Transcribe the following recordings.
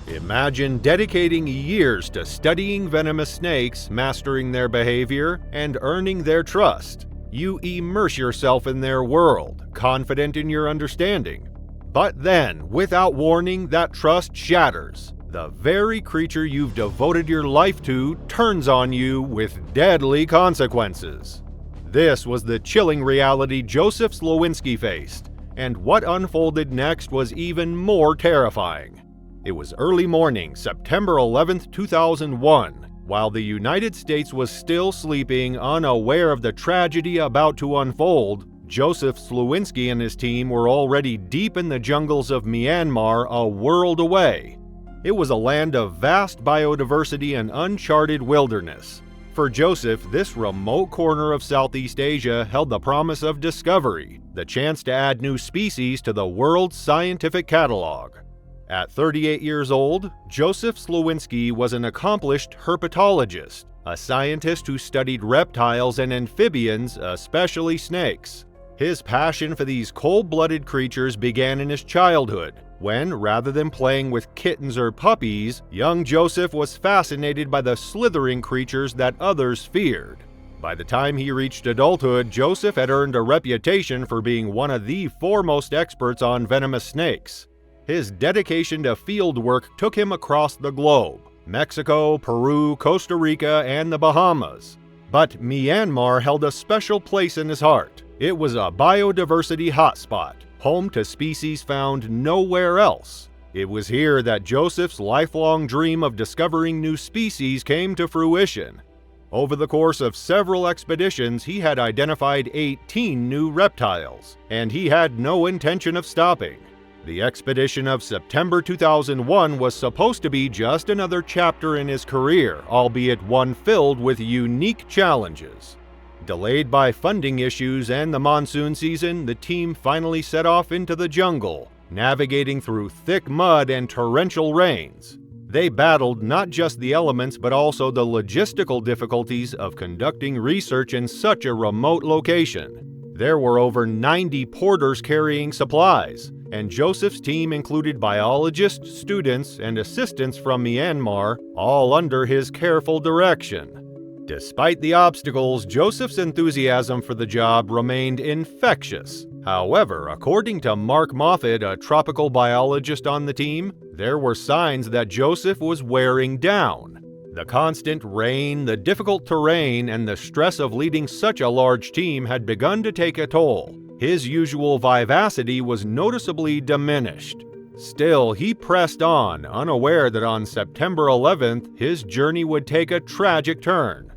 Imagine dedicating years to studying venomous snakes, mastering their behavior, and earning their trust. You immerse yourself in their world, confident in your understanding. But then, without warning, that trust shatters. The very creature you've devoted your life to turns on you with deadly consequences. This was the chilling reality Joseph Slowinski faced, and what unfolded next was even more terrifying. It was early morning, September 11, 2001, while the United States was still sleeping, unaware of the tragedy about to unfold. Joseph Slowinski and his team were already deep in the jungles of Myanmar, a world away. It was a land of vast biodiversity and uncharted wilderness. For Joseph, this remote corner of Southeast Asia held the promise of discovery, the chance to add new species to the world's scientific catalog. At 38 years old, Joseph Slowinski was an accomplished herpetologist, a scientist who studied reptiles and amphibians, especially snakes. His passion for these cold-blooded creatures began in his childhood, when, rather than playing with kittens or puppies, young Joseph was fascinated by the slithering creatures that others feared. By the time he reached adulthood, Joseph had earned a reputation for being one of the foremost experts on venomous snakes. His dedication to field work took him across the globe: Mexico, Peru, Costa Rica, and the Bahamas. But Myanmar held a special place in his heart. It was a biodiversity hotspot, home to species found nowhere else. It was here that Joseph's lifelong dream of discovering new species came to fruition. Over the course of several expeditions, he had identified 18 new reptiles, and he had no intention of stopping. The expedition of September 2001 was supposed to be just another chapter in his career, albeit one filled with unique challenges. Delayed by funding issues and the monsoon season, the team finally set off into the jungle, navigating through thick mud and torrential rains. They battled not just the elements but also the logistical difficulties of conducting research in such a remote location. There were over 90 porters carrying supplies, and Joseph's team included biologists, students, and assistants from Myanmar, all under his careful direction. Despite the obstacles, Joseph's enthusiasm for the job remained infectious. However, according to Mark Moffat, a tropical biologist on the team, there were signs that Joseph was wearing down. The constant rain, the difficult terrain, and the stress of leading such a large team had begun to take a toll. His usual vivacity was noticeably diminished. Still, he pressed on, unaware that on September 11th, his journey would take a tragic turn.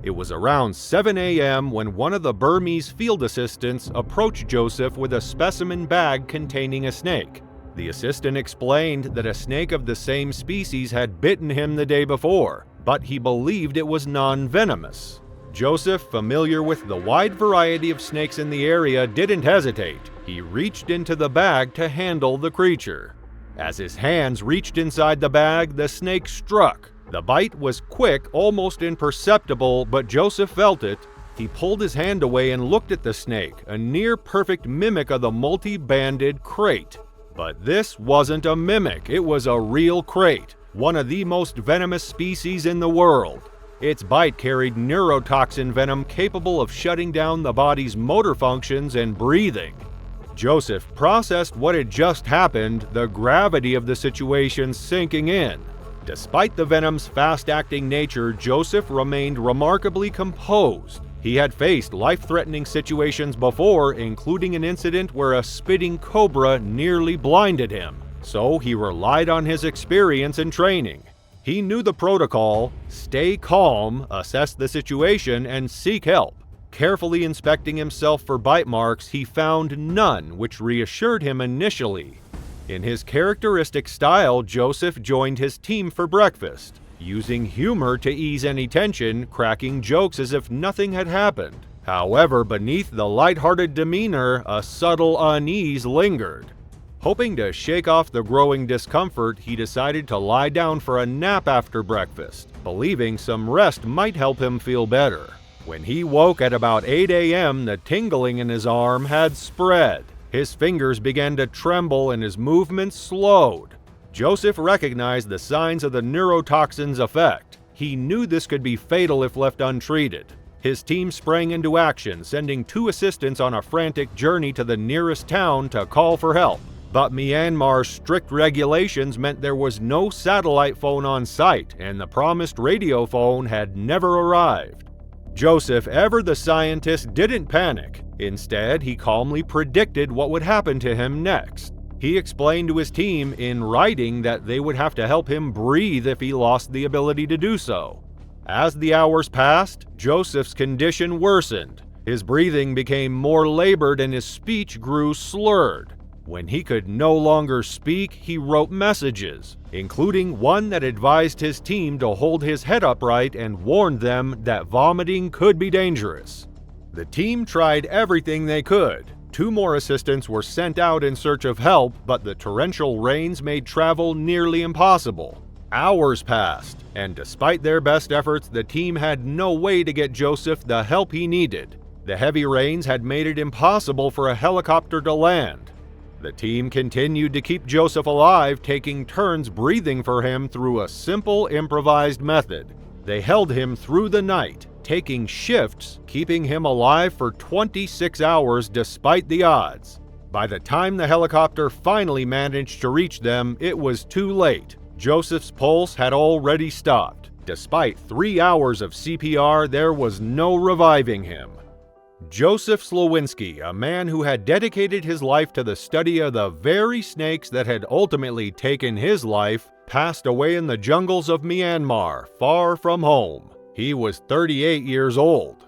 It was around 7 a.m. when one of the Burmese field assistants approached Joseph with a specimen bag containing a snake. The assistant explained that a snake of the same species had bitten him the day before, but he believed it was non-venomous. Joseph, familiar with the wide variety of snakes in the area, didn't hesitate. He reached into the bag to handle the creature. As his hands reached inside the bag, the snake struck. The bite was quick, almost imperceptible, but Joseph felt it. He pulled his hand away and looked at the snake, a near-perfect mimic of the multi-banded krait. But this wasn't a mimic, it was a real krait, one of the most venomous species in the world. Its bite carried neurotoxin venom capable of shutting down the body's motor functions and breathing. Joseph processed what had just happened, the gravity of the situation sinking in. Despite the venom's fast-acting nature, Joseph remained remarkably composed. He had faced life-threatening situations before, including an incident where a spitting cobra nearly blinded him, so he relied on his experience and training. He knew the protocol: stay calm, assess the situation, and seek help. Carefully inspecting himself for bite marks, he found none, which reassured him initially. In his characteristic style, Joseph joined his team for breakfast, using humor to ease any tension, cracking jokes as if nothing had happened. However, beneath the lighthearted demeanor, a subtle unease lingered. Hoping to shake off the growing discomfort, he decided to lie down for a nap after breakfast, believing some rest might help him feel better. When he woke at about 8 a.m., the tingling in his arm had spread. His fingers began to tremble and his movements slowed. Joseph recognized the signs of the neurotoxin's effect. He knew this could be fatal if left untreated. His team sprang into action, sending 2 assistants on a frantic journey to the nearest town to call for help. But Myanmar's strict regulations meant there was no satellite phone on site, and the promised radio phone had never arrived. Joseph, ever the scientist, didn't panic. Instead, he calmly predicted what would happen to him next. He explained to his team in writing that they would have to help him breathe if he lost the ability to do so. As the hours passed, Joseph's condition worsened. His breathing became more labored and his speech grew slurred. When he could no longer speak, he wrote messages, including one that advised his team to hold his head upright and warned them that vomiting could be dangerous. The team tried everything they could. 2 more assistants were sent out in search of help, but the torrential rains made travel nearly impossible. Hours passed, and despite their best efforts, the team had no way to get Joseph the help he needed. The heavy rains had made it impossible for a helicopter to land. The team continued to keep Joseph alive, taking turns breathing for him through a simple improvised method. They held him through the night, taking shifts, keeping him alive for 26 hours despite the odds. By the time the helicopter finally managed to reach them, it was too late. Joseph's pulse had already stopped. Despite 3 hours of CPR, there was no reviving him. Joseph Slowinski, a man who had dedicated his life to the study of the very snakes that had ultimately taken his life, passed away in the jungles of Myanmar, far from home. He was 38 years old.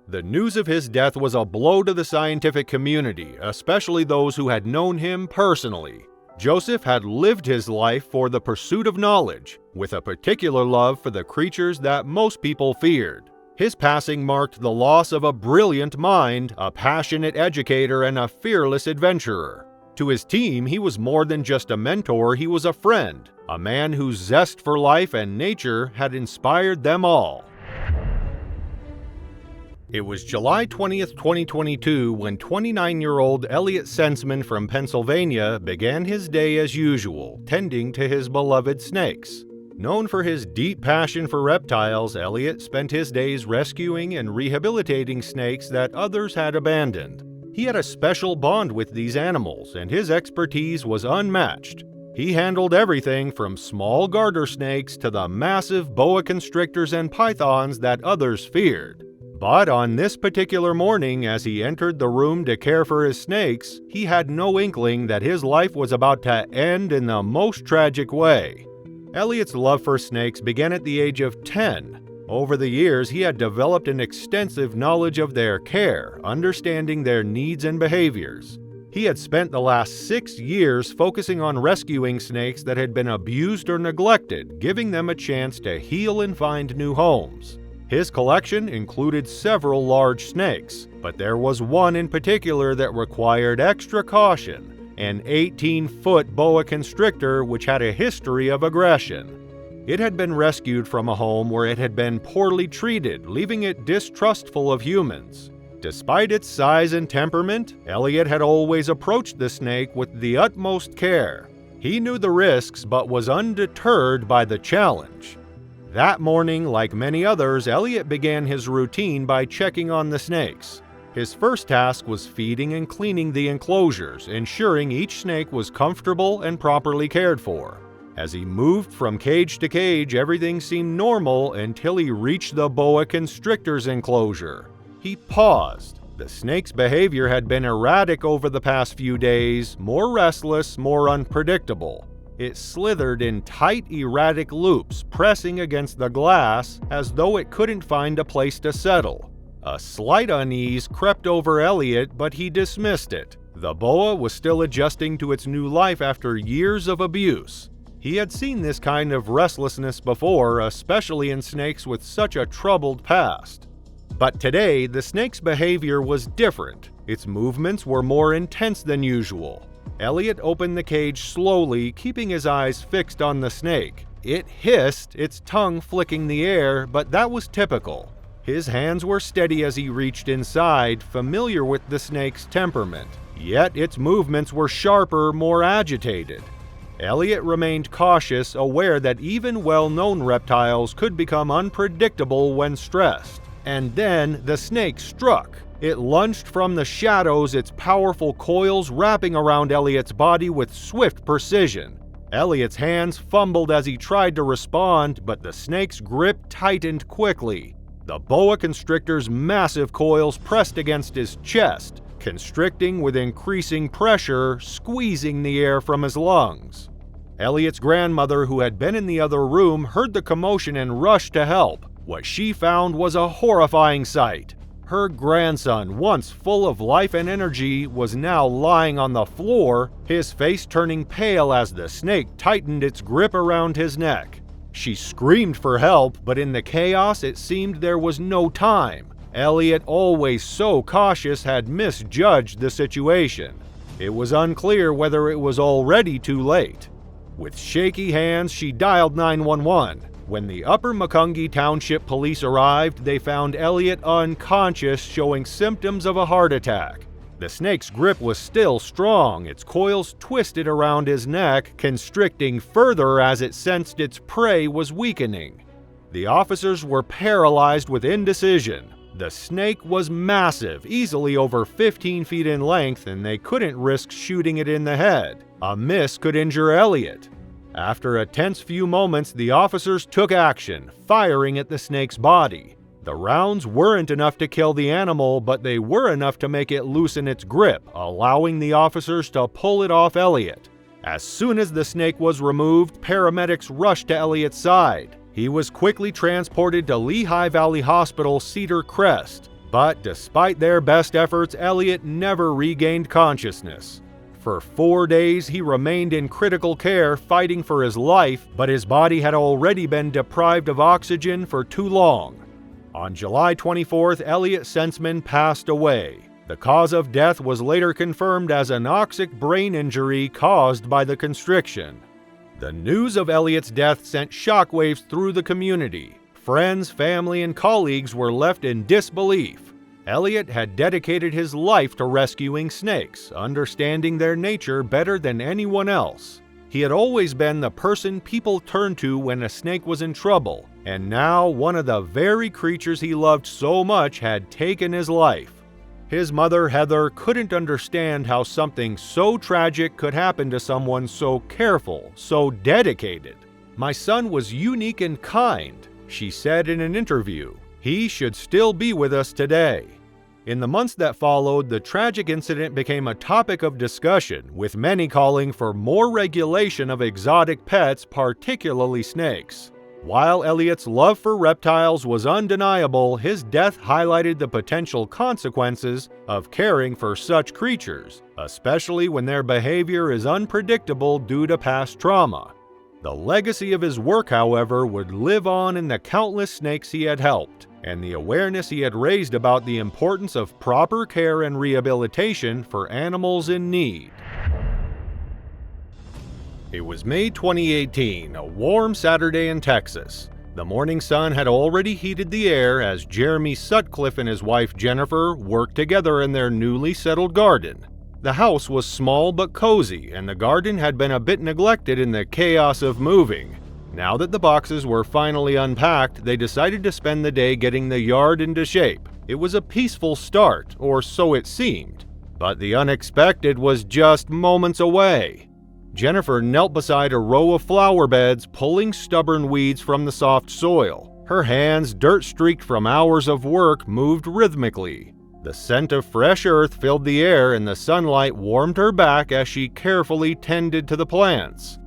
The news of his death was a blow to the scientific community, especially those who had known him personally. Joseph had lived his life for the pursuit of knowledge, with a particular love for the creatures that most people feared. His passing marked the loss of a brilliant mind, a passionate educator, and a fearless adventurer. To his team, he was more than just a mentor, he was a friend, a man whose zest for life and nature had inspired them all. It was July 20th, 2022, when 29-year-old Elliot Sensman from Pennsylvania began his day as usual, tending to his beloved snakes. Known for his deep passion for reptiles, Elliot spent his days rescuing and rehabilitating snakes that others had abandoned. He had a special bond with these animals, and his expertise was unmatched. He handled everything from small garter snakes to the massive boa constrictors and pythons that others feared. But on this particular morning, as he entered the room to care for his snakes, he had no inkling that his life was about to end in the most tragic way. Elliot's love for snakes began at the age of 10. Over the years, he had developed an extensive knowledge of their care, understanding their needs and behaviors. He had spent the last 6 years focusing on rescuing snakes that had been abused or neglected, giving them a chance to heal and find new homes. His collection included several large snakes, but there was one in particular that required extra caution, an 18-foot boa constrictor which had a history of aggression. It had been rescued from a home where it had been poorly treated, leaving it distrustful of humans. Despite its size and temperament, Elliot had always approached the snake with the utmost care. He knew the risks but was undeterred by the challenge. That morning, like many others, Elliot began his routine by checking on the snakes. His first task was feeding and cleaning the enclosures, ensuring each snake was comfortable and properly cared for. As he moved from cage to cage, everything seemed normal until he reached the boa constrictor's enclosure. He paused. The snake's behavior had been erratic over the past few days, more restless, more unpredictable. It slithered in tight, erratic loops, pressing against the glass as though it couldn't find a place to settle. A slight unease crept over Elliot, but he dismissed it. The boa was still adjusting to its new life after years of abuse. He had seen this kind of restlessness before, especially in snakes with such a troubled past. But today, the snake's behavior was different. Its movements were more intense than usual. Elliot opened the cage slowly, keeping his eyes fixed on the snake. It hissed, its tongue flicking the air, but that was typical. His hands were steady as he reached inside, familiar with the snake's temperament. Yet its movements were sharper, more agitated. Elliot remained cautious, aware that even well-known reptiles could become unpredictable when stressed. And then the snake struck. It lunged from the shadows, its powerful coils wrapping around Elliot's body with swift precision. Elliot's hands fumbled as he tried to respond, but the snake's grip tightened quickly. The boa constrictor's massive coils pressed against his chest, constricting with increasing pressure, squeezing the air from his lungs. Elliot's grandmother, who had been in the other room, heard the commotion and rushed to help. What she found was a horrifying sight. Her grandson, once full of life and energy, was now lying on the floor, his face turning pale as the snake tightened its grip around his neck. She screamed for help, but in the chaos it seemed there was no time. Elliot, always so cautious, had misjudged the situation. It was unclear whether it was already too late. With shaky hands, she dialed 911. When the Upper Macungie Township Police arrived, they found Elliot unconscious, showing symptoms of a heart attack. The snake's grip was still strong, its coils twisted around his neck, constricting further as it sensed its prey was weakening. The officers were paralyzed with indecision. The snake was massive, easily over 15 feet in length, and they couldn't risk shooting it in the head. A miss could injure Elliot. After a tense few moments, the officers took action, firing at the snake's body. The rounds weren't enough to kill the animal, but they were enough to make it loosen its grip, allowing the officers to pull it off Elliot. As soon as the snake was removed, paramedics rushed to Elliot's side. He was quickly transported to Lehigh Valley Hospital, Cedar Crest. But despite their best efforts, Elliot never regained consciousness. For 4 days, he remained in critical care, fighting for his life, but his body had already been deprived of oxygen for too long. On July 24th, Elliot Sensman passed away. The cause of death was later confirmed as anoxic brain injury caused by the constriction. The news of Elliot's death sent shockwaves through the community. Friends, family, and colleagues were left in disbelief. Elliot had dedicated his life to rescuing snakes, understanding their nature better than anyone else. He had always been the person people turned to when a snake was in trouble, and now one of the very creatures he loved so much had taken his life. His mother, Heather, couldn't understand how something so tragic could happen to someone so careful, so dedicated. "My son was unique and kind," she said in an interview. "He should still be with us today." In the months that followed, the tragic incident became a topic of discussion, with many calling for more regulation of exotic pets, particularly snakes. While Elliot's love for reptiles was undeniable, his death highlighted the potential consequences of caring for such creatures, especially when their behavior is unpredictable due to past trauma. The legacy of his work, however, would live on in the countless snakes he had helped, and the awareness he had raised about the importance of proper care and rehabilitation for animals in need. It was May 2018, a warm Saturday in Texas. The morning sun had already heated the air as Jeremy Sutcliffe and his wife Jennifer worked together in their newly settled garden. The house was small but cozy, and the garden had been a bit neglected in the chaos of moving. Now that the boxes were finally unpacked, they decided to spend the day getting the yard into shape. It was a peaceful start, or so it seemed. But the unexpected was just moments away. Jennifer knelt beside a row of flower beds, pulling stubborn weeds from the soft soil. Her hands, dirt-streaked from hours of work, moved rhythmically. The scent of fresh earth filled the air, and the sunlight warmed her back as she carefully tended to the plants.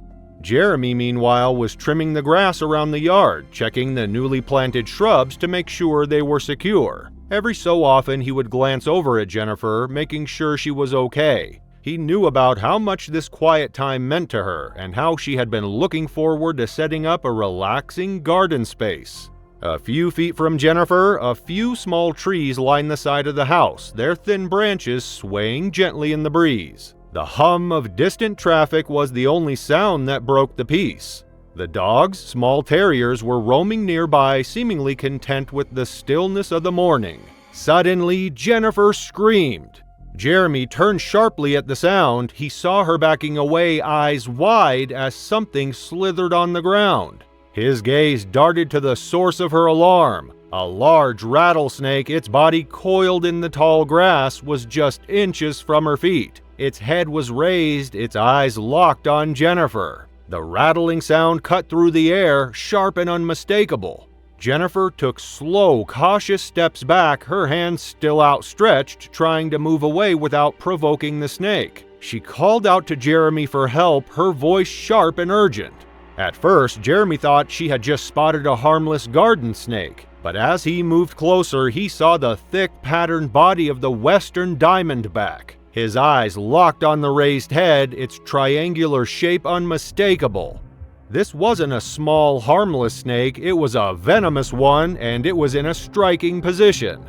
Jeremy, meanwhile, was trimming the grass around the yard, checking the newly planted shrubs to make sure they were secure. Every so often, he would glance over at Jennifer, making sure she was okay. He knew about how much this quiet time meant to her, and how she had been looking forward to setting up a relaxing garden space. A few feet from Jennifer, a few small trees lined the side of the house, their thin branches swaying gently in the breeze. The hum of distant traffic was the only sound that broke the peace. The dogs, small terriers, were roaming nearby, seemingly content with the stillness of the morning. Suddenly, Jennifer screamed. Jeremy turned sharply at the sound. He saw her backing away, eyes wide, as something slithered on the ground. His gaze darted to the source of her alarm. A large rattlesnake, its body coiled in the tall grass, was just inches from her feet. Its head was raised, its eyes locked on Jennifer. The rattling sound cut through the air, sharp and unmistakable. Jennifer took slow, cautious steps back, her hands still outstretched, trying to move away without provoking the snake. She called out to Jeremy for help, her voice sharp and urgent. At first, Jeremy thought she had just spotted a harmless garden snake, but as he moved closer, he saw the thick, patterned body of the western diamondback. His eyes locked on the raised head, its triangular shape unmistakable. This wasn't a small, harmless snake, it was a venomous one, and it was in a striking position.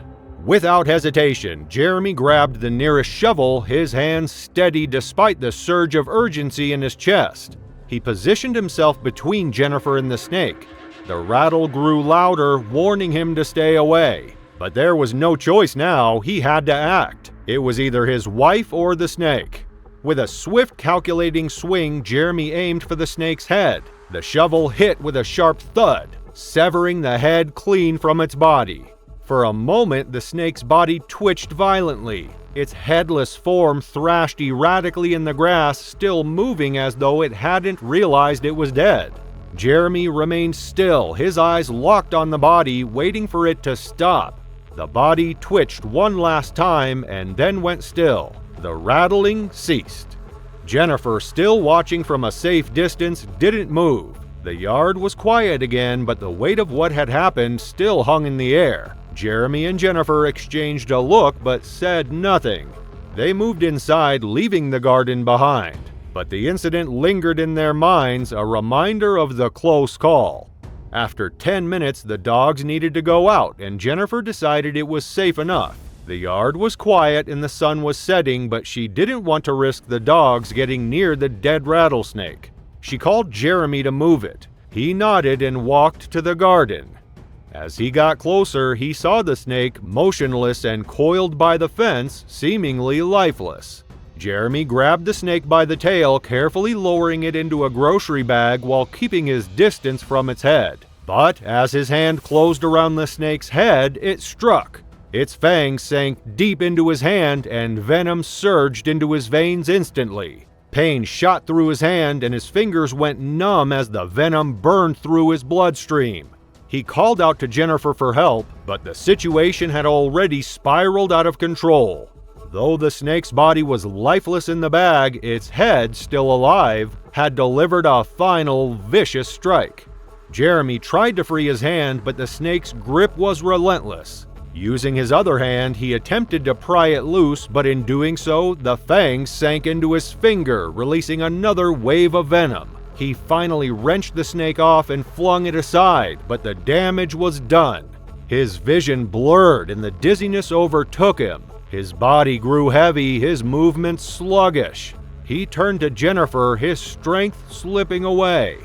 Without hesitation, Jeremy grabbed the nearest shovel, his hands steady despite the surge of urgency in his chest. He positioned himself between Jennifer and the snake. The rattle grew louder, warning him to stay away. But there was no choice now, he had to act. It was either his wife or the snake. With a swift, calculating swing, Jeremy aimed for the snake's head. The shovel hit with a sharp thud, severing the head clean from its body. For a moment, the snake's body twitched violently. Its headless form thrashed erratically in the grass, still moving as though it hadn't realized it was dead. Jeremy remained still, his eyes locked on the body, waiting for it to stop. The body twitched one last time and then went still. The rattling ceased. Jennifer, still watching from a safe distance, didn't move. The yard was quiet again, but the weight of what had happened still hung in the air. Jeremy and Jennifer exchanged a look but said nothing. They moved inside, leaving the garden behind. But the incident lingered in their minds, a reminder of the close call. After 10 minutes, the dogs needed to go out, and Jennifer decided it was safe enough. The yard was quiet and the sun was setting, but she didn't want to risk the dogs getting near the dead rattlesnake. She called Jeremy to move it. He nodded and walked to the garden. As he got closer, he saw the snake motionless and coiled by the fence, seemingly lifeless. Jeremy grabbed the snake by the tail, carefully lowering it into a grocery bag while keeping his distance from its head. But as his hand closed around the snake's head, it struck. Its fangs sank deep into his hand, and venom surged into his veins instantly. Pain shot through his hand, and his fingers went numb as the venom burned through his bloodstream. He called out to Jennifer for help, but the situation had already spiraled out of control. Though the snake's body was lifeless in the bag, its head, still alive, had delivered a final, vicious strike. Jeremy tried to free his hand, but the snake's grip was relentless. Using his other hand, he attempted to pry it loose, but in doing so, the fangs sank into his finger, releasing another wave of venom. He finally wrenched the snake off and flung it aside, but the damage was done. His vision blurred and the dizziness overtook him. His body grew heavy, his movements sluggish. He turned to Jennifer, his strength slipping away.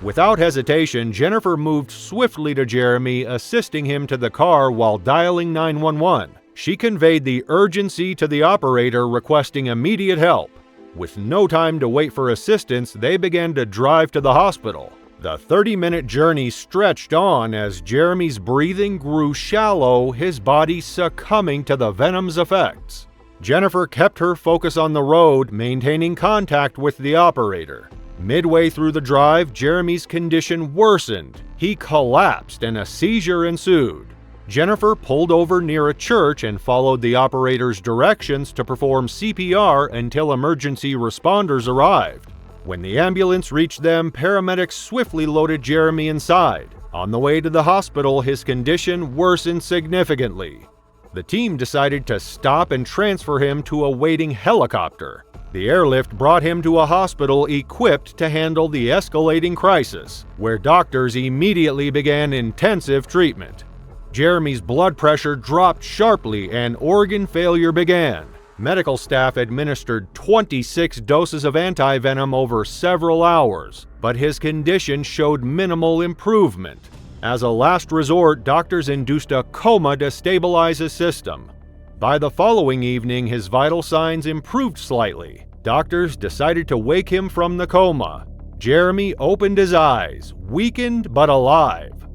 Without hesitation, Jennifer moved swiftly to Jeremy, assisting him to the car while dialing 911. She conveyed the urgency to the operator, requesting immediate help. With no time to wait for assistance, they began to drive to the hospital. The 30-minute journey stretched on as Jeremy's breathing grew shallow, his body succumbing to the venom's effects. Jennifer kept her focus on the road, maintaining contact with the operator. Midway through the drive, Jeremy's condition worsened. He collapsed and a seizure ensued. Jennifer pulled over near a church and followed the operator's directions to perform CPR until emergency responders arrived. When the ambulance reached them, paramedics swiftly loaded Jeremy inside. On the way to the hospital, his condition worsened significantly. The team decided to stop and transfer him to a waiting helicopter. The airlift brought him to a hospital equipped to handle the escalating crisis, where doctors immediately began intensive treatment. Jeremy's blood pressure dropped sharply and organ failure began. Medical staff administered 26 doses of antivenom over several hours, but his condition showed minimal improvement. As a last resort, doctors induced a coma to stabilize his system. By the following evening, his vital signs improved slightly. Doctors decided to wake him from the coma. Jeremy opened his eyes, weakened but alive.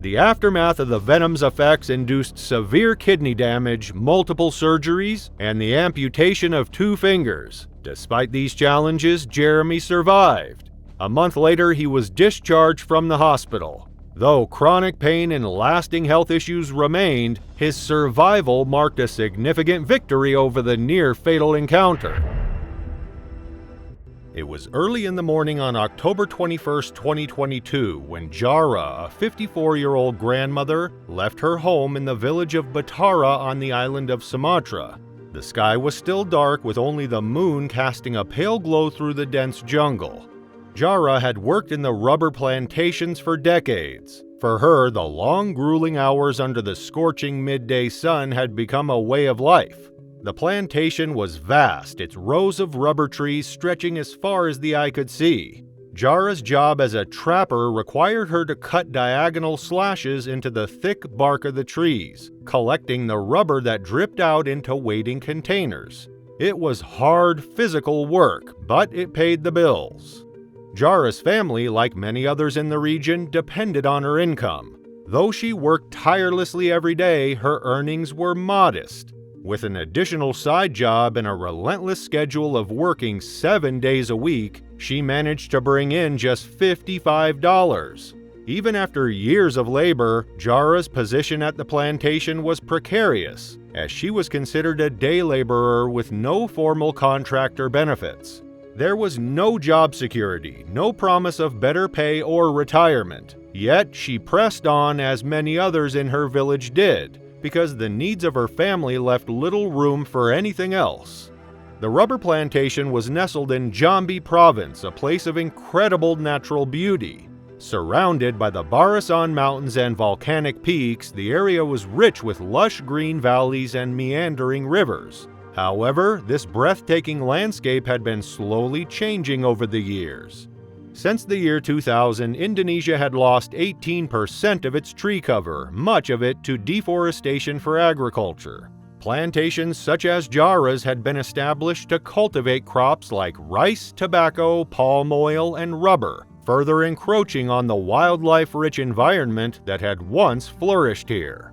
The aftermath of the venom's effects induced severe kidney damage, multiple surgeries, and the amputation of 2 fingers. Despite these challenges, Jeremy survived. A month later, he was discharged from the hospital. Though chronic pain and lasting health issues remained, his survival marked a significant victory over the near-fatal encounter. It was early in the morning on October 21, 2022, when Jara, a 54-year-old grandmother, left her home in the village of Batara on the island of Sumatra. The sky was still dark, with only the moon casting a pale glow through the dense jungle. Jara had worked in the rubber plantations for decades. For her, the long, grueling hours under the scorching midday sun had become a way of life. The plantation was vast, its rows of rubber trees stretching as far as the eye could see. Jara's job as a trapper required her to cut diagonal slashes into the thick bark of the trees, collecting the rubber that dripped out into waiting containers. It was hard, physical work, but it paid the bills. Jara's family, like many others in the region, depended on her income. Though she worked tirelessly every day, her earnings were modest. With an additional side job and a relentless schedule of working 7 days a week, she managed to bring in just $55. Even after years of labor, Jara's position at the plantation was precarious, as she was considered a day laborer with no formal contractor benefits. There was no job security, no promise of better pay or retirement. Yet she pressed on, as many others in her village did, because the needs of her family left little room for anything else. The rubber plantation was nestled in Jambi province, a place of incredible natural beauty. Surrounded by the Barisan Mountains and volcanic peaks, the area was rich with lush green valleys and meandering rivers. However, this breathtaking landscape had been slowly changing over the years. Since the year 2000, Indonesia had lost 18% of its tree cover, much of it to deforestation for agriculture. Plantations such as Jara's had been established to cultivate crops like rice, tobacco, palm oil, and rubber, further encroaching on the wildlife-rich environment that had once flourished here.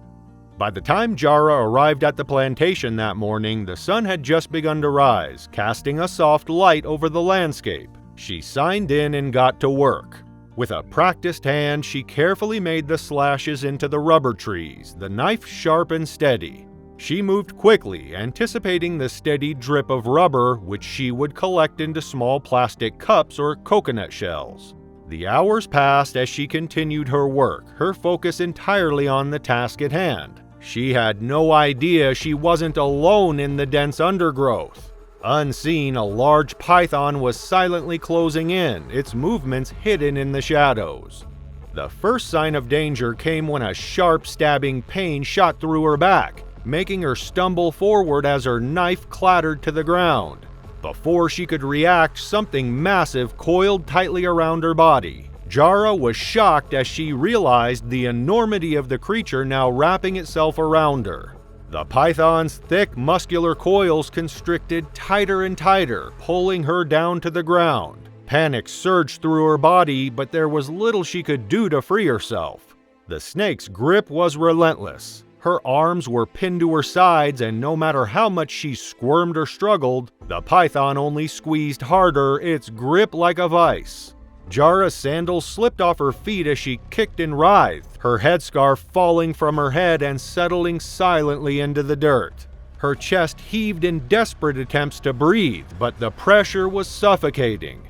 By the time Jara arrived at the plantation that morning, the sun had just begun to rise, casting a soft light over the landscape. She signed in and got to work. With a practiced hand, she carefully made the slashes into the rubber trees, the knife sharp and steady. She moved quickly, anticipating the steady drip of rubber, which she would collect into small plastic cups or coconut shells. The hours passed as she continued her work, her focus entirely on the task at hand. She had no idea she wasn't alone in the dense undergrowth. Unseen, a large python was silently closing in, its movements hidden in the shadows. The first sign of danger came when a sharp, stabbing pain shot through her back, making her stumble forward as her knife clattered to the ground. Before she could react, something massive coiled tightly around her body. Jara was shocked as she realized the enormity of the creature now wrapping itself around her. The python's thick, muscular coils constricted tighter and tighter, pulling her down to the ground. Panic surged through her body, but there was little she could do to free herself. The snake's grip was relentless. Her arms were pinned to her sides, and no matter how much she squirmed or struggled, the python only squeezed harder, its grip like a vice. Jara's sandals slipped off her feet as she kicked and writhed, her headscarf falling from her head and settling silently into the dirt. Her chest heaved in desperate attempts to breathe, but the pressure was suffocating.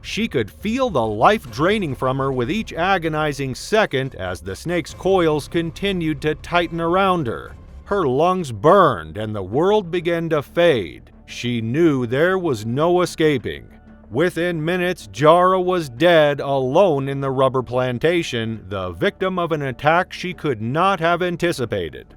She could feel the life draining from her with each agonizing second as the snake's coils continued to tighten around her. Her lungs burned and the world began to fade. She knew there was no escaping. Within minutes, Jara was dead, alone in the rubber plantation, the victim of an attack she could not have anticipated.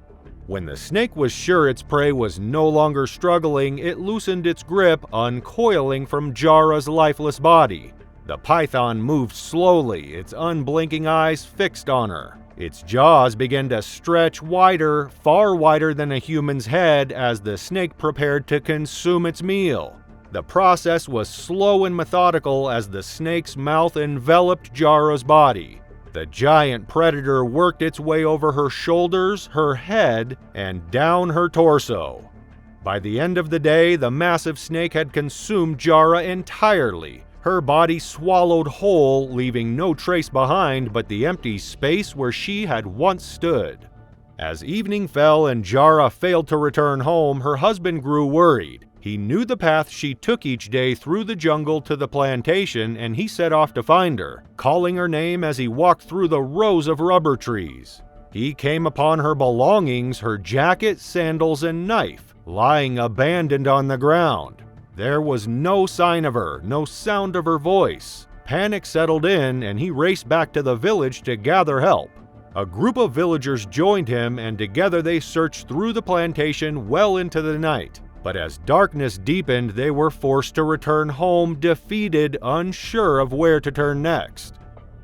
When the snake was sure its prey was no longer struggling, it loosened its grip, uncoiling from Jara's lifeless body. The python moved slowly, its unblinking eyes fixed on her. Its jaws began to stretch wider, far wider than a human's head, as the snake prepared to consume its meal. The process was slow and methodical as the snake's mouth enveloped Jara's body. The giant predator worked its way over her shoulders, her head, and down her torso. By the end of the day, the massive snake had consumed Jara entirely. Her body swallowed whole, leaving no trace behind but the empty space where she had once stood. As evening fell and Jara failed to return home, her husband grew worried. He knew the path she took each day through the jungle to the plantation, and he set off to find her, calling her name as he walked through the rows of rubber trees. He came upon her belongings, her jacket, sandals, and knife, lying abandoned on the ground. There was no sign of her, no sound of her voice. Panic settled in, and he raced back to the village to gather help. A group of villagers joined him, and together they searched through the plantation well into the night. But as darkness deepened, they were forced to return home, defeated, unsure of where to turn next.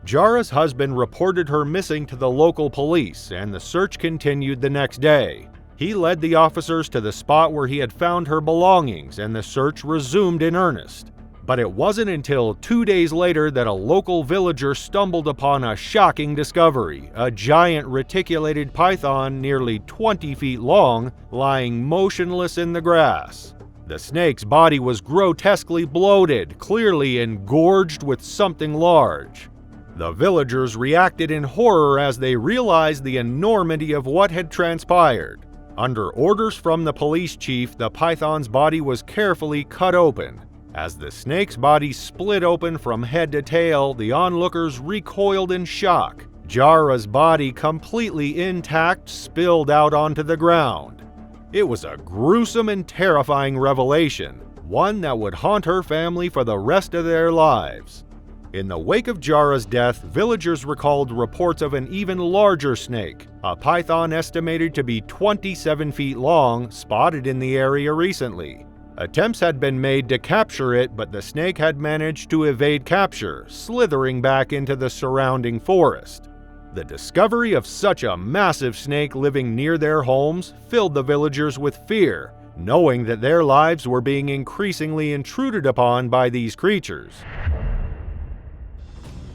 Jara's husband reported her missing to the local police, and the search continued the next day. He led the officers to the spot where he had found her belongings, and the search resumed in earnest. But it wasn't until 2 days later that a local villager stumbled upon a shocking discovery: a giant reticulated python nearly 20 feet long, lying motionless in the grass. The snake's body was grotesquely bloated, clearly engorged with something large. The villagers reacted in horror as they realized the enormity of what had transpired. Under orders from the police chief, the python's body was carefully cut open. As the snake's body split open from head to tail, the onlookers recoiled in shock. Jara's body, completely intact, spilled out onto the ground. It was a gruesome and terrifying revelation, one that would haunt her family for the rest of their lives. In the wake of Jara's death, villagers recalled reports of an even larger snake, a python estimated to be 27 feet long, spotted in the area recently. Attempts had been made to capture it, but the snake had managed to evade capture, slithering back into the surrounding forest. The discovery of such a massive snake living near their homes filled the villagers with fear, knowing that their lives were being increasingly intruded upon by these creatures.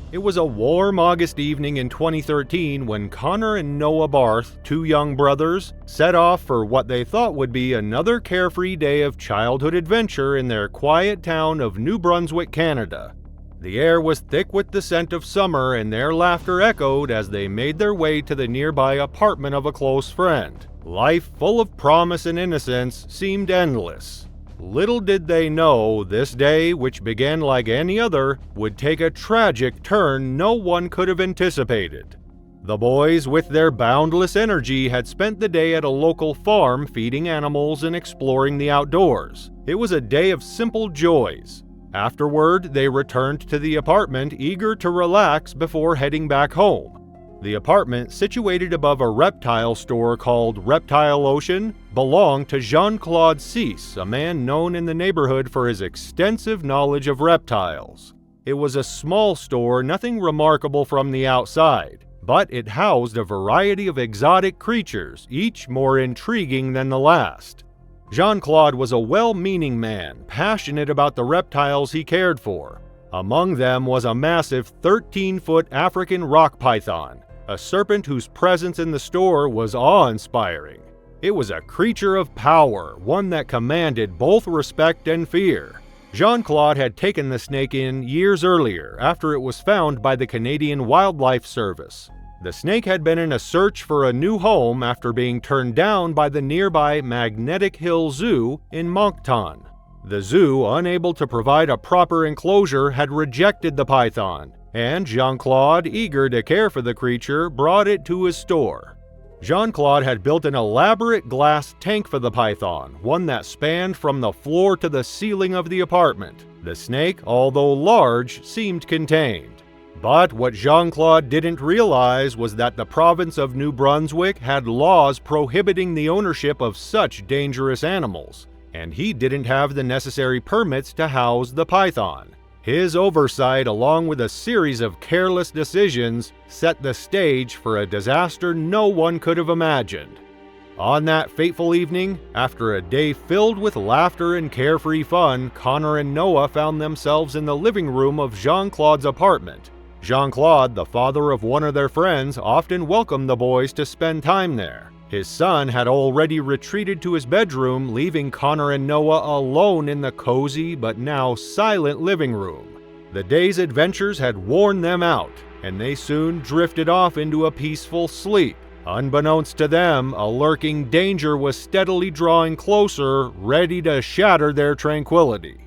It was a warm August evening in 2013 when Connor and Noah Barth, two young brothers, set off for what they thought would be another carefree day of childhood adventure in their quiet town of New Brunswick, Canada. The air was thick with the scent of summer, and their laughter echoed as they made their way to the nearby apartment of a close friend. Life, full of promise and innocence, seemed endless. Little did they know, this day, which began like any other, would take a tragic turn no one could have anticipated. The boys, with their boundless energy, had spent the day at a local farm feeding animals and exploring the outdoors. It was a day of simple joys. Afterward, they returned to the apartment, eager to relax before heading back home. The apartment, situated above a reptile store called Reptile Ocean, belonged to Jean-Claude Cisse, a man known in the neighborhood for his extensive knowledge of reptiles. It was a small store, nothing remarkable from the outside, but it housed a variety of exotic creatures, each more intriguing than the last. Jean-Claude was a well-meaning man, passionate about the reptiles he cared for. Among them was a massive 13-foot African rock python, a serpent whose presence in the store was awe-inspiring. It was a creature of power, one that commanded both respect and fear. Jean-Claude had taken the snake in years earlier, after it was found by the Canadian Wildlife Service. The snake had been in a search for a new home after being turned down by the nearby Magnetic Hill Zoo in Moncton. The zoo, unable to provide a proper enclosure, had rejected the python, and Jean-Claude, eager to care for the creature, brought it to his store. Jean-Claude had built an elaborate glass tank for the python, one that spanned from the floor to the ceiling of the apartment. The snake, although large, seemed contained. But what Jean-Claude didn't realize was that the province of New Brunswick had laws prohibiting the ownership of such dangerous animals, and he didn't have the necessary permits to house the python. His oversight, along with a series of careless decisions, set the stage for a disaster no one could have imagined. On that fateful evening, after a day filled with laughter and carefree fun, Connor and Noah found themselves in the living room of Jean-Claude's apartment. Jean-Claude, the father of one of their friends, often welcomed the boys to spend time there. His son had already retreated to his bedroom, leaving Connor and Noah alone in the cozy but now silent living room. The day's adventures had worn them out, and they soon drifted off into a peaceful sleep. Unbeknownst to them, a lurking danger was steadily drawing closer, ready to shatter their tranquility.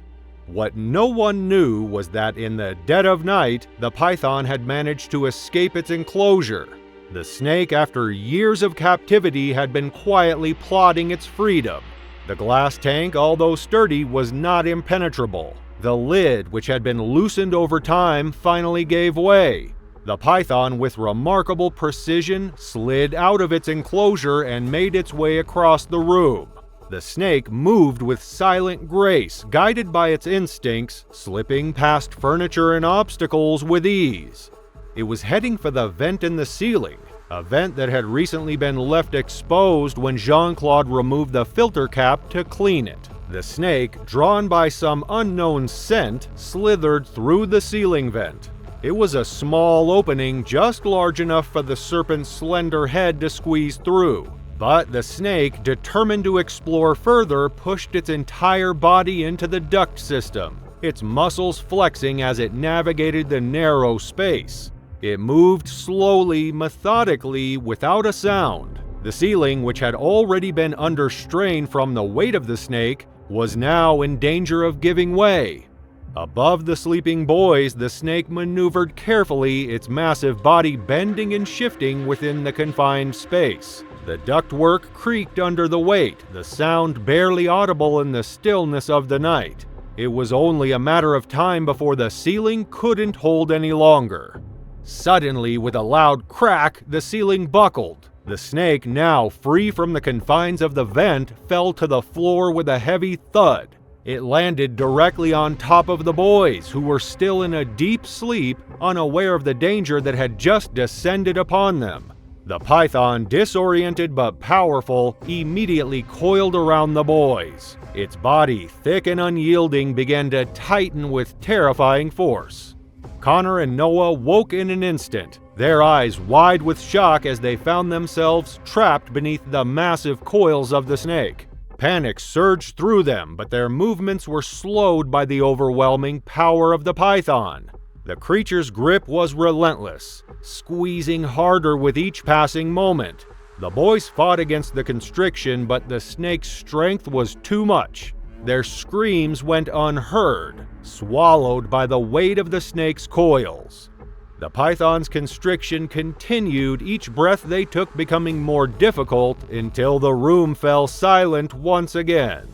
What no one knew was that in the dead of night, the python had managed to escape its enclosure. The snake, after years of captivity, had been quietly plotting its freedom. The glass tank, although sturdy, was not impenetrable. The lid, which had been loosened over time, finally gave way. The python, with remarkable precision, slid out of its enclosure and made its way across the room. The snake moved with silent grace, guided by its instincts, slipping past furniture and obstacles with ease. It was heading for the vent in the ceiling, a vent that had recently been left exposed when Jean-Claude removed the filter cap to clean it. The snake, drawn by some unknown scent, slithered through the ceiling vent. It was a small opening just large enough for the serpent's slender head to squeeze through. But the snake, determined to explore further, pushed its entire body into the duct system, its muscles flexing as it navigated the narrow space. It moved slowly, methodically, without a sound. The ceiling, which had already been under strain from the weight of the snake, was now in danger of giving way. Above the sleeping boys, the snake maneuvered carefully, its massive body bending and shifting within the confined space. The ductwork creaked under the weight, the sound barely audible in the stillness of the night. It was only a matter of time before the ceiling couldn't hold any longer. Suddenly, with a loud crack, the ceiling buckled. The snake, now free from the confines of the vent, fell to the floor with a heavy thud. It landed directly on top of the boys, who were still in a deep sleep, unaware of the danger that had just descended upon them. The python, disoriented but powerful, immediately coiled around the boys. Its body, thick and unyielding, began to tighten with terrifying force. Connor and Noah woke in an instant, their eyes wide with shock as they found themselves trapped beneath the massive coils of the snake. Panic surged through them, but their movements were slowed by the overwhelming power of the python. The creature's grip was relentless, squeezing harder with each passing moment. The boys fought against the constriction, but the snake's strength was too much. Their screams went unheard, swallowed by the weight of the snake's coils. The python's constriction continued, each breath they took becoming more difficult, until the room fell silent once again.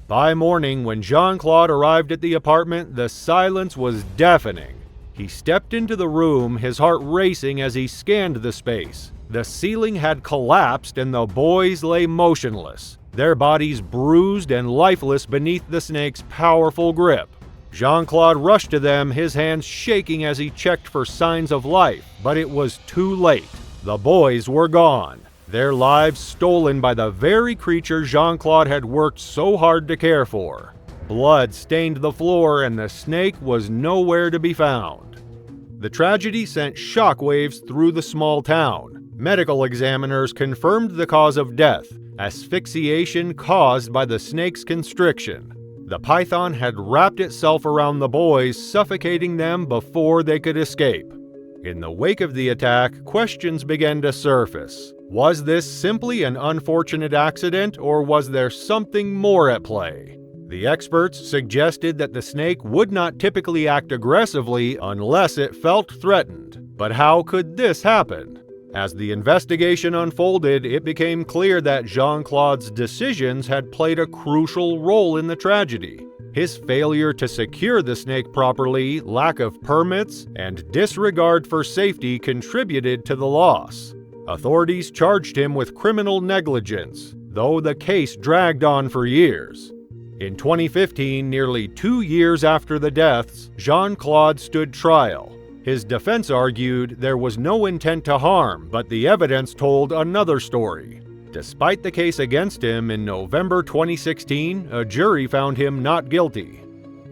By morning, when Jean-Claude arrived at the apartment, the silence was deafening. He stepped into the room, his heart racing as he scanned the space. The ceiling had collapsed and the boys lay motionless, their bodies bruised and lifeless beneath the snake's powerful grip. Jean-Claude rushed to them, his hands shaking as he checked for signs of life, but it was too late. The boys were gone, their lives stolen by the very creature Jean-Claude had worked so hard to care for. Blood stained the floor and the snake was nowhere to be found. The tragedy sent shockwaves through the small town. Medical examiners confirmed the cause of death, asphyxiation caused by the snake's constriction. The python had wrapped itself around the boys, suffocating them before they could escape. In the wake of the attack, questions began to surface. Was this simply an unfortunate accident, or was there something more at play? The experts suggested that the snake would not typically act aggressively unless it felt threatened. But how could this happen? As the investigation unfolded, it became clear that Jean-Claude's decisions had played a crucial role in the tragedy. His failure to secure the snake properly, lack of permits, and disregard for safety contributed to the loss. Authorities charged him with criminal negligence, though the case dragged on for years. In 2015, nearly 2 years after the deaths, Jean-Claude stood trial. His defense argued there was no intent to harm, but the evidence told another story. Despite the case against him, in November 2016, a jury found him not guilty.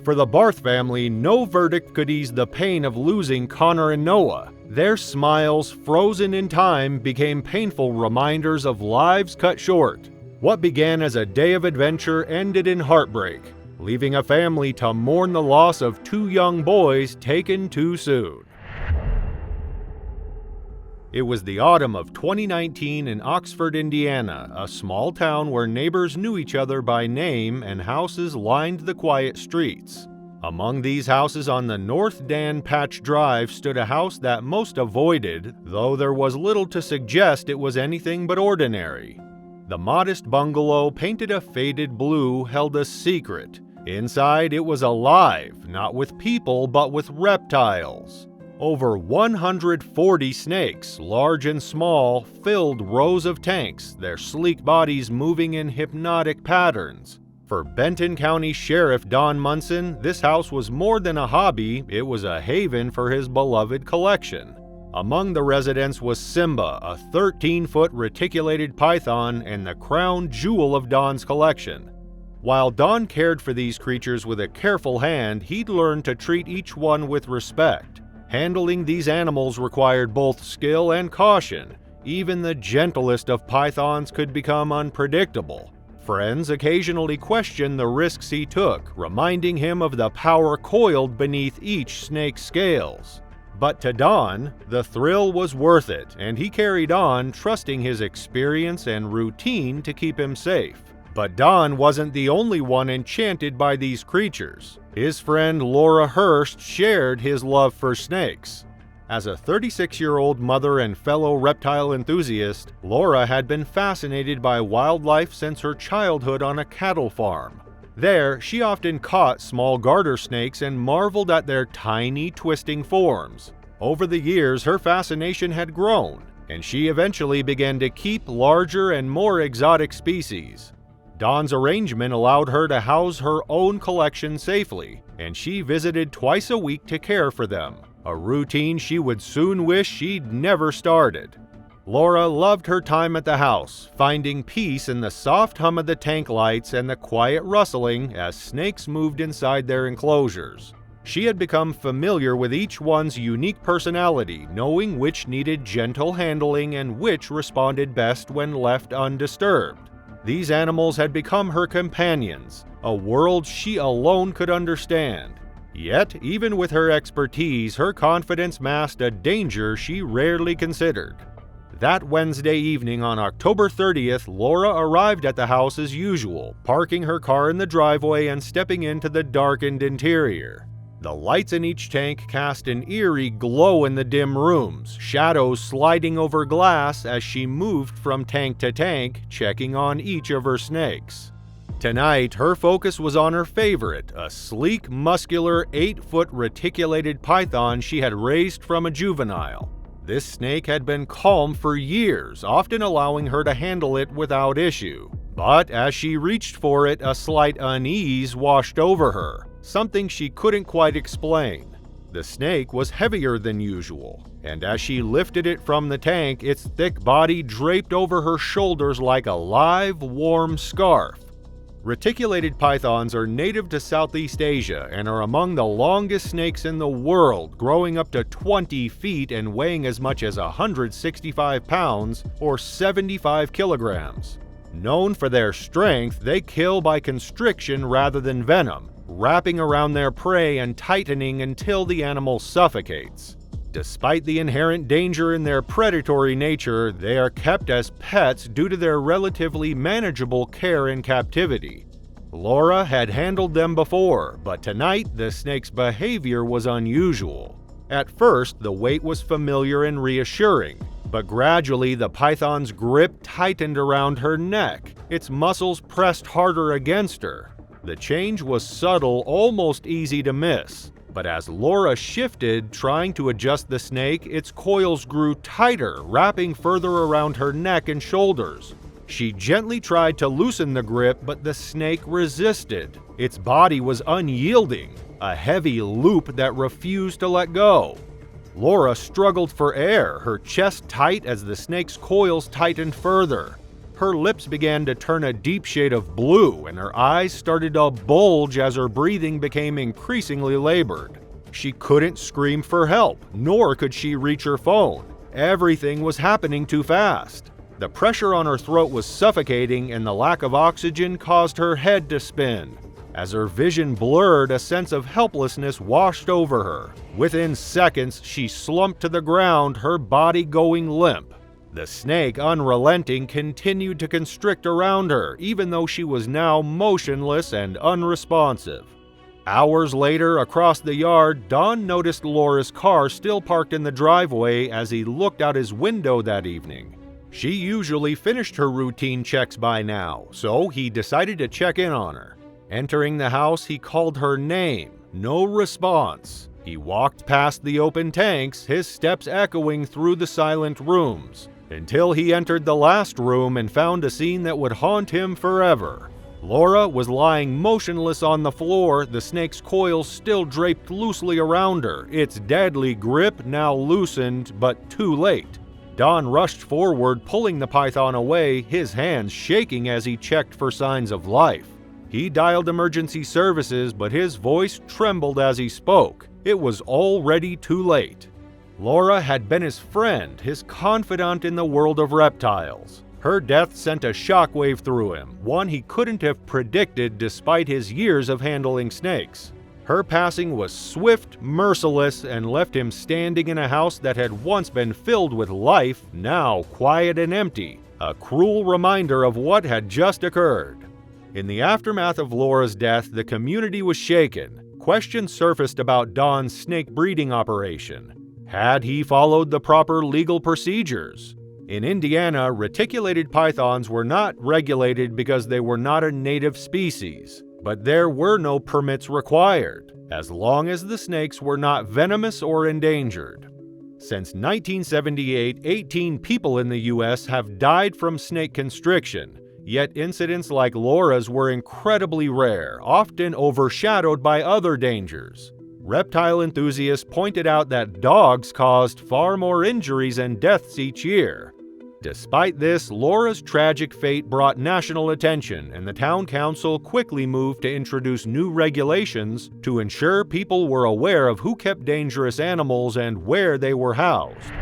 For the Barth family, no verdict could ease the pain of losing Connor and Noah. Their smiles, frozen in time, became painful reminders of lives cut short. What began as a day of adventure ended in heartbreak, leaving a family to mourn the loss of 2 young boys taken too soon. It was the autumn of 2019 in Oxford, Indiana, a small town where neighbors knew each other by name and houses lined the quiet streets. Among these houses on the North Dan Patch Drive stood a house that most avoided, though there was little to suggest it was anything but ordinary. The modest bungalow, painted a faded blue, held a secret. Inside, it was alive, not with people, but with reptiles. Over 140 snakes, large and small, filled rows of tanks, their sleek bodies moving in hypnotic patterns. For Benton County Sheriff Don Munson, this house was more than a hobby, it was a haven for his beloved collection. Among the residents was Simba, a 13-foot reticulated python and the crown jewel of Don's collection. While Don cared for these creatures with a careful hand, he'd learned to treat each one with respect. Handling these animals required both skill and caution. Even the gentlest of pythons could become unpredictable. Friends occasionally questioned the risks he took, reminding him of the power coiled beneath each snake's scales. But to Don, the thrill was worth it, and he carried on, trusting his experience and routine to keep him safe. But Don wasn't the only one enchanted by these creatures. His friend Laura Hurst shared his love for snakes. As a 36-year-old mother and fellow reptile enthusiast, Laura had been fascinated by wildlife since her childhood on a cattle farm. There, she often caught small garter snakes and marveled at their tiny, twisting forms. Over the years, her fascination had grown, and she eventually began to keep larger and more exotic species. Don's arrangement allowed her to house her own collection safely, and she visited twice a week to care for them, a routine she would soon wish she'd never started. Laura loved her time at the house, finding peace in the soft hum of the tank lights and the quiet rustling as snakes moved inside their enclosures. She had become familiar with each one's unique personality, knowing which needed gentle handling and which responded best when left undisturbed. These animals had become her companions, a world she alone could understand. Yet, even with her expertise, her confidence masked a danger she rarely considered. That Wednesday evening on October 30th, Laura arrived at the house as usual, parking her car in the driveway and stepping into the darkened interior. The lights in each tank cast an eerie glow in the dim rooms, shadows sliding over glass as she moved from tank to tank, checking on each of her snakes. Tonight, her focus was on her favorite, a sleek, muscular, 8-foot reticulated python she had raised from a juvenile. This snake had been calm for years, often allowing her to handle it without issue. But as she reached for it, a slight unease washed over her, something she couldn't quite explain. The snake was heavier than usual, and as she lifted it from the tank, its thick body draped over her shoulders like a live, warm scarf. Reticulated pythons are native to Southeast Asia and are among the longest snakes in the world, growing up to 20 feet and weighing as much as 165 pounds or 75 kilograms. Known for their strength, they kill by constriction rather than venom, wrapping around their prey and tightening until the animal suffocates. Despite the inherent danger in their predatory nature, they are kept as pets due to their relatively manageable care in captivity. Laura had handled them before, but tonight the snake's behavior was unusual. At first, the weight was familiar and reassuring, but gradually the python's grip tightened around her neck, its muscles pressed harder against her. The change was subtle, almost easy to miss. But as Laura shifted, trying to adjust the snake, its coils grew tighter, wrapping further around her neck and shoulders. She gently tried to loosen the grip, but the snake resisted. Its body was unyielding, a heavy loop that refused to let go. Laura struggled for air, her chest tight as the snake's coils tightened further. Her lips began to turn a deep shade of blue, and her eyes started to bulge as her breathing became increasingly labored. She couldn't scream for help, nor could she reach her phone. Everything was happening too fast. The pressure on her throat was suffocating, and the lack of oxygen caused her head to spin. As her vision blurred, a sense of helplessness washed over her. Within seconds, she slumped to the ground, her body going limp. The snake, unrelenting, continued to constrict around her, even though she was now motionless and unresponsive. Hours later, across the yard, Don noticed Laura's car still parked in the driveway as he looked out his window that evening. She usually finished her routine checks by now, so he decided to check in on her. Entering the house, he called her name. No response. He walked past the open tanks, his steps echoing through the silent rooms, until he entered the last room and found a scene that would haunt him forever. Laura was lying motionless on the floor, the snake's coils still draped loosely around her, its deadly grip now loosened, but too late. Don rushed forward, pulling the python away, his hands shaking as he checked for signs of life. He dialed emergency services, but his voice trembled as he spoke. It was already too late. Laura had been his friend, his confidant in the world of reptiles. Her death sent a shockwave through him, one he couldn't have predicted despite his years of handling snakes. Her passing was swift, merciless, and left him standing in a house that had once been filled with life, now quiet and empty, a cruel reminder of what had just occurred. In the aftermath of Laura's death, the community was shaken. Questions surfaced about Don's snake breeding operation. Had he followed the proper legal procedures? In Indiana, reticulated pythons were not regulated because they were not a native species, but there were no permits required, as long as the snakes were not venomous or endangered. Since 1978, 18 people in the U.S. have died from snake constriction, yet incidents like Laura's were incredibly rare, often overshadowed by other dangers. Reptile enthusiasts pointed out that dogs caused far more injuries and deaths each year. Despite this, Laura's tragic fate brought national attention, and the town council quickly moved to introduce new regulations to ensure people were aware of who kept dangerous animals and where they were housed.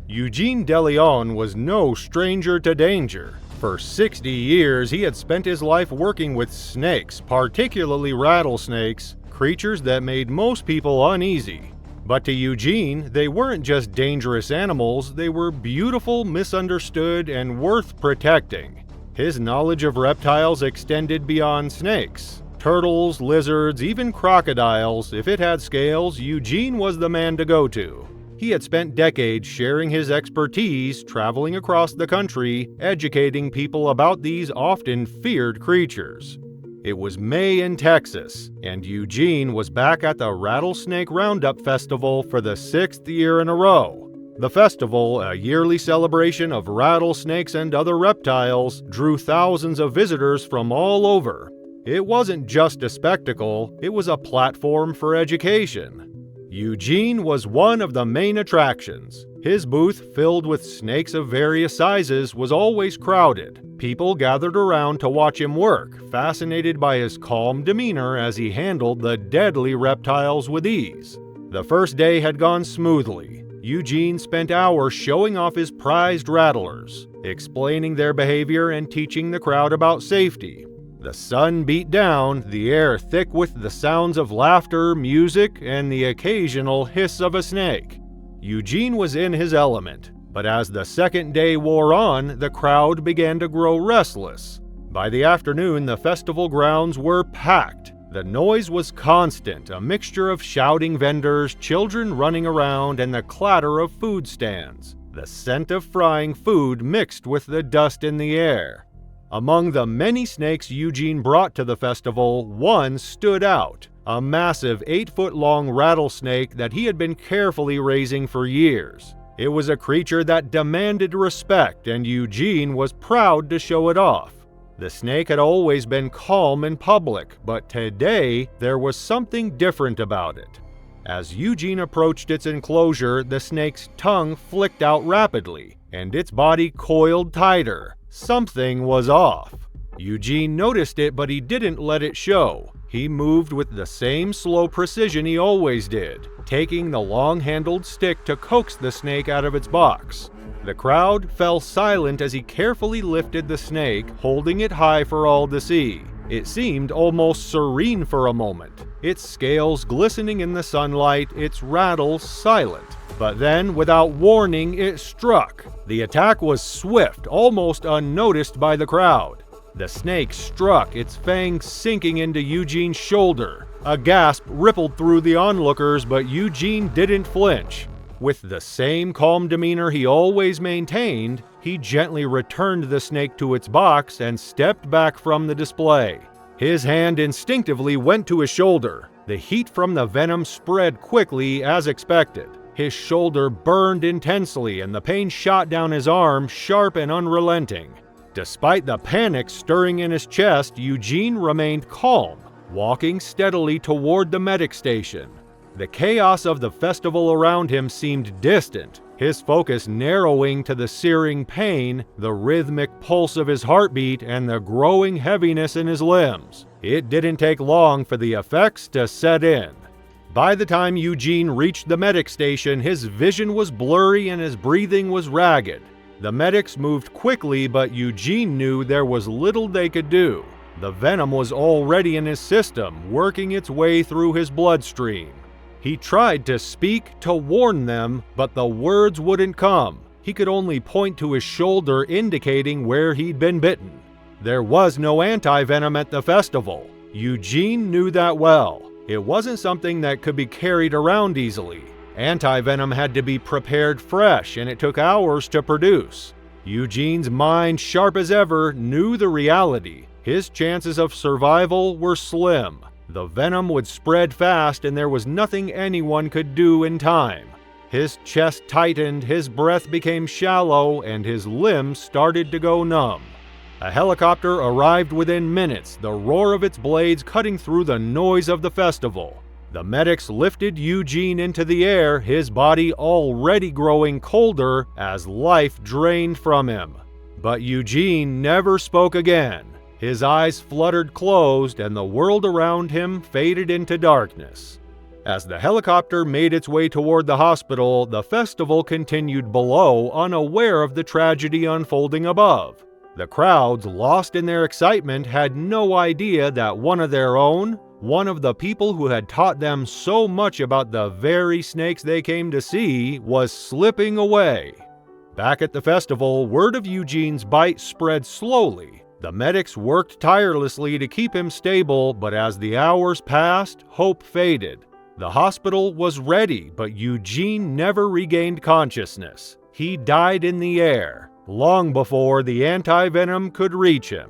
Eugene DeLeon was no stranger to danger. For 60 years, he had spent his life working with snakes, particularly rattlesnakes, creatures that made most people uneasy. But to Eugene, they weren't just dangerous animals, they were beautiful, misunderstood, and worth protecting. His knowledge of reptiles extended beyond snakes. Turtles, lizards, even crocodiles. If it had scales, Eugene was the man to go to. He had spent decades sharing his expertise, traveling across the country, educating people about these often feared creatures. It was May in Texas, and Eugene was back at the Rattlesnake Roundup Festival for the 6th year in a row. The festival, a yearly celebration of rattlesnakes and other reptiles, drew thousands of visitors from all over. It wasn't just a spectacle, it was a platform for education. Eugene was one of the main attractions. His booth, filled with snakes of various sizes, was always crowded. People gathered around to watch him work, fascinated by his calm demeanor as he handled the deadly reptiles with ease. The first day had gone smoothly. Eugene spent hours showing off his prized rattlers, explaining their behavior and teaching the crowd about safety. The sun beat down, the air thick with the sounds of laughter, music, and the occasional hiss of a snake. Eugene was in his element, but as the second day wore on, the crowd began to grow restless. By the afternoon, the festival grounds were packed. The noise was constant, a mixture of shouting vendors, children running around, and the clatter of food stands. The scent of frying food mixed with the dust in the air. Among the many snakes Eugene brought to the festival, one stood out, a massive 8-foot-long rattlesnake that he had been carefully raising for years. It was a creature that demanded respect, and Eugene was proud to show it off. The snake had always been calm in public, but today there was something different about it. As Eugene approached its enclosure, the snake's tongue flicked out rapidly, and its body coiled tighter. Something was off. Eugene noticed it, but he didn't let it show. He moved with the same slow precision he always did, taking the long-handled stick to coax the snake out of its box. The crowd fell silent as he carefully lifted the snake, holding it high for all to see. It seemed almost serene for a moment, its scales glistening in the sunlight, its rattle silent. But then, without warning, it struck. The attack was swift, almost unnoticed by the crowd. The snake struck, its fangs sinking into Eugene's shoulder. A gasp rippled through the onlookers, but Eugene didn't flinch. With the same calm demeanor he always maintained, he gently returned the snake to its box and stepped back from the display. His hand instinctively went to his shoulder. The heat from the venom spread quickly as expected. His shoulder burned intensely and the pain shot down his arm, sharp and unrelenting. Despite the panic stirring in his chest, Eugene remained calm, walking steadily toward the medic station. The chaos of the festival around him seemed distant, his focus narrowing to the searing pain, the rhythmic pulse of his heartbeat, and the growing heaviness in his limbs. It didn't take long for the effects to set in. By the time Eugene reached the medic station, his vision was blurry and his breathing was ragged. The medics moved quickly, but Eugene knew there was little they could do. The venom was already in his system, working its way through his bloodstream. He tried to speak, to warn them, but the words wouldn't come. He could only point to his shoulder, indicating where he'd been bitten. There was no anti-venom at the festival. Eugene knew that well. It wasn't something that could be carried around easily. Anti-venom had to be prepared fresh, and it took hours to produce. Eugene's mind, sharp as ever, knew the reality. His chances of survival were slim. The venom would spread fast, and there was nothing anyone could do in time. His chest tightened, his breath became shallow, and his limbs started to go numb. A helicopter arrived within minutes, the roar of its blades cutting through the noise of the festival. The medics lifted Eugene into the air, his body already growing colder as life drained from him. But Eugene never spoke again. His eyes fluttered closed, and the world around him faded into darkness. As the helicopter made its way toward the hospital, the festival continued below, unaware of the tragedy unfolding above. The crowds, lost in their excitement, had no idea that one of their own, one of the people who had taught them so much about the very snakes they came to see, was slipping away. Back at the festival, word of Eugene's bite spread slowly. The medics worked tirelessly to keep him stable, but as the hours passed, hope faded. The hospital was ready, but Eugene never regained consciousness. He died in the air, long before the anti-venom could reach him.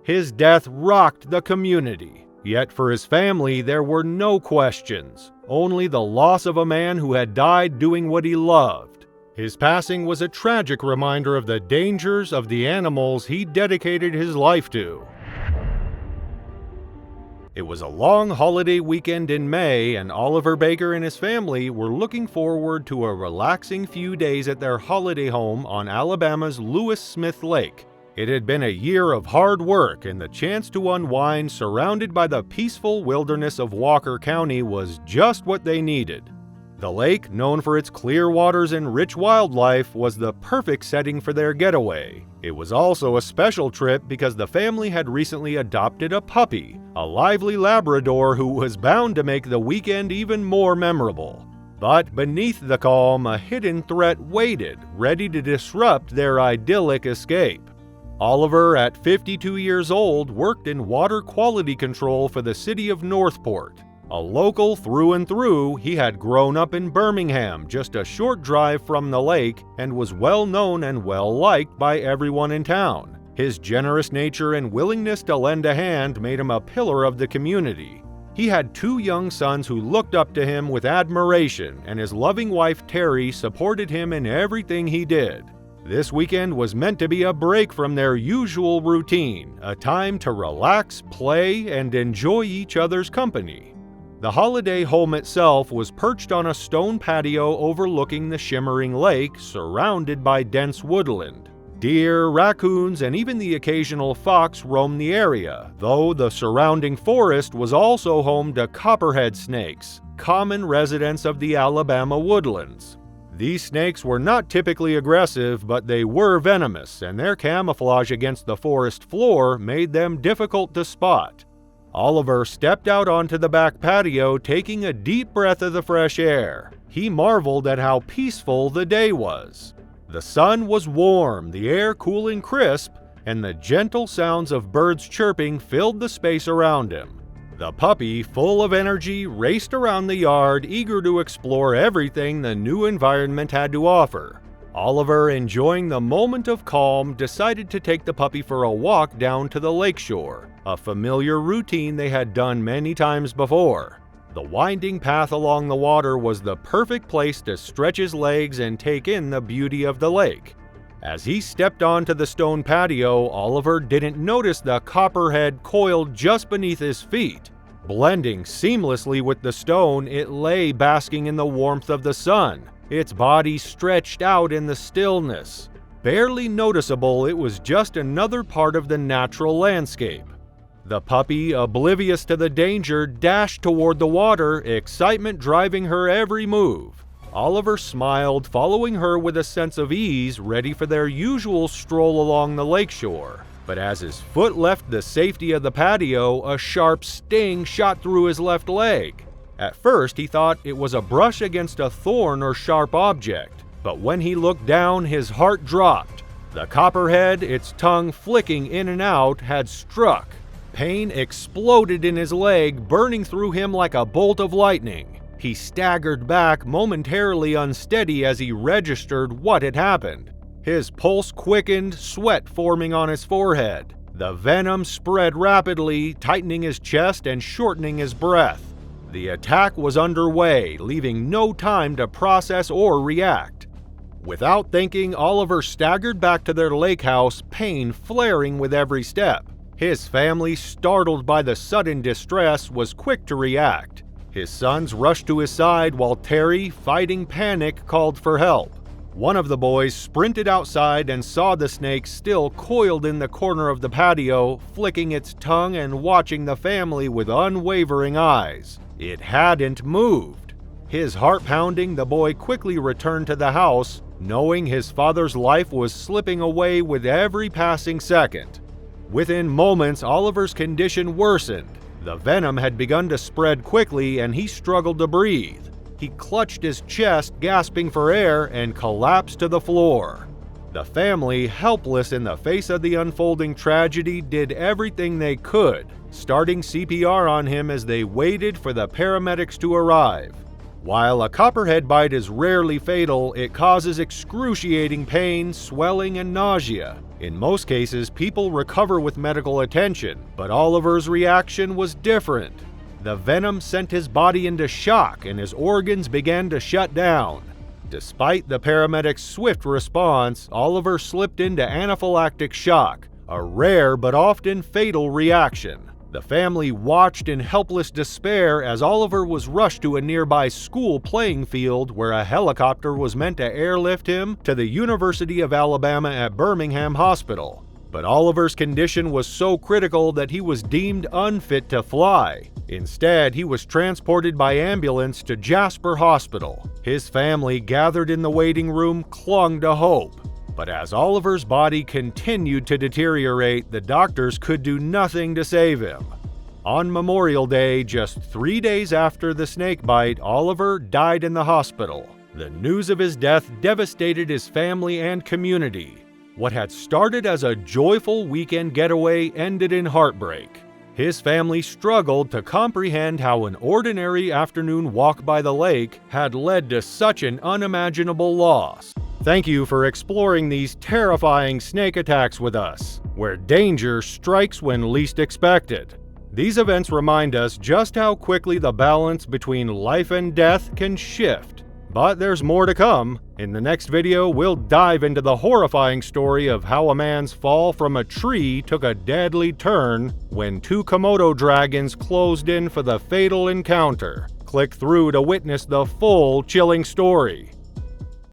His death rocked the community, yet for his family there were no questions, only the loss of a man who had died doing what he loved. His passing was a tragic reminder of the dangers of the animals he dedicated his life to. It was a long holiday weekend in May, and Oliver Baker and his family were looking forward to a relaxing few days at their holiday home on Alabama's Lewis Smith Lake. It had been a year of hard work, and the chance to unwind surrounded by the peaceful wilderness of Walker County was just what they needed. The lake, known for its clear waters and rich wildlife, was the perfect setting for their getaway. It was also a special trip because the family had recently adopted a puppy, a lively Labrador who was bound to make the weekend even more memorable. But beneath the calm, a hidden threat waited, ready to disrupt their idyllic escape. Oliver, at 52 years old, worked in water quality control for the city of Northport. A local through and through, he had grown up in Birmingham, just a short drive from the lake, and was well known and well liked by everyone in town. His generous nature and willingness to lend a hand made him a pillar of the community. He had 2 young sons who looked up to him with admiration, and his loving wife Terry supported him in everything he did. This weekend was meant to be a break from their usual routine, a time to relax, play, and enjoy each other's company. The holiday home itself was perched on a stone patio overlooking the shimmering lake, surrounded by dense woodland. Deer, raccoons, and even the occasional fox roamed the area, though the surrounding forest was also home to copperhead snakes, common residents of the Alabama woodlands. These snakes were not typically aggressive, but they were venomous, and their camouflage against the forest floor made them difficult to spot. Oliver stepped out onto the back patio, taking a deep breath of the fresh air. He marveled at how peaceful the day was. The sun was warm, the air cool and crisp, and the gentle sounds of birds chirping filled the space around him. The puppy, full of energy, raced around the yard, eager to explore everything the new environment had to offer. Oliver, enjoying the moment of calm, decided to take the puppy for a walk down to the lakeshore, a familiar routine they had done many times before. The winding path along the water was the perfect place to stretch his legs and take in the beauty of the lake. As he stepped onto the stone patio, Oliver didn't notice the copperhead coiled just beneath his feet. Blending seamlessly with the stone, it lay basking in the warmth of the sun, its body stretched out in the stillness. Barely noticeable, it was just another part of the natural landscape. The puppy, oblivious to the danger, dashed toward the water, excitement driving her every move. Oliver smiled, following her with a sense of ease, ready for their usual stroll along the lakeshore. But as his foot left the safety of the patio, a sharp sting shot through his left leg. At first, he thought it was a brush against a thorn or sharp object, but when he looked down, his heart dropped. The copperhead, its tongue flicking in and out, had struck. Pain exploded in his leg, burning through him like a bolt of lightning. He staggered back, momentarily unsteady as he registered what had happened. His pulse quickened, sweat forming on his forehead. The venom spread rapidly, tightening his chest and shortening his breath. The attack was underway, leaving no time to process or react. Without thinking, Oliver staggered back to their lake house, pain flaring with every step. His family, startled by the sudden distress, was quick to react. His sons rushed to his side while Terry, fighting panic, called for help. One of the boys sprinted outside and saw the snake still coiled in the corner of the patio, flicking its tongue and watching the family with unwavering eyes. It hadn't moved. His heart pounding, the boy quickly returned to the house, knowing his father's life was slipping away with every passing second. Within moments, Oliver's condition worsened. The venom had begun to spread quickly and he struggled to breathe. He clutched his chest, gasping for air, and collapsed to the floor. The family, helpless in the face of the unfolding tragedy, did everything they could, starting CPR on him as they waited for the paramedics to arrive. While a copperhead bite is rarely fatal, it causes excruciating pain, swelling, and nausea. In most cases, people recover with medical attention, but Oliver's reaction was different. The venom sent his body into shock and his organs began to shut down. Despite the paramedics' swift response, Oliver slipped into anaphylactic shock, a rare but often fatal reaction. The family watched in helpless despair as Oliver was rushed to a nearby school playing field where a helicopter was meant to airlift him to the University of Alabama at Birmingham Hospital. But Oliver's condition was so critical that he was deemed unfit to fly. Instead, he was transported by ambulance to Jasper Hospital. His family, gathered in the waiting room, clung to hope. But as Oliver's body continued to deteriorate, the doctors could do nothing to save him. On Memorial Day, just 3 days after the snake bite, Oliver died in the hospital. The news of his death devastated his family and community. What had started as a joyful weekend getaway ended in heartbreak. His family struggled to comprehend how an ordinary afternoon walk by the lake had led to such an unimaginable loss. Thank you for exploring these terrifying snake attacks with us, where danger strikes when least expected. These events remind us just how quickly the balance between life and death can shift. But there's more to come. In the next video, we'll dive into the horrifying story of how a man's fall from a tree took a deadly turn when two Komodo dragons closed in for the fatal encounter. Click through to witness the full chilling story.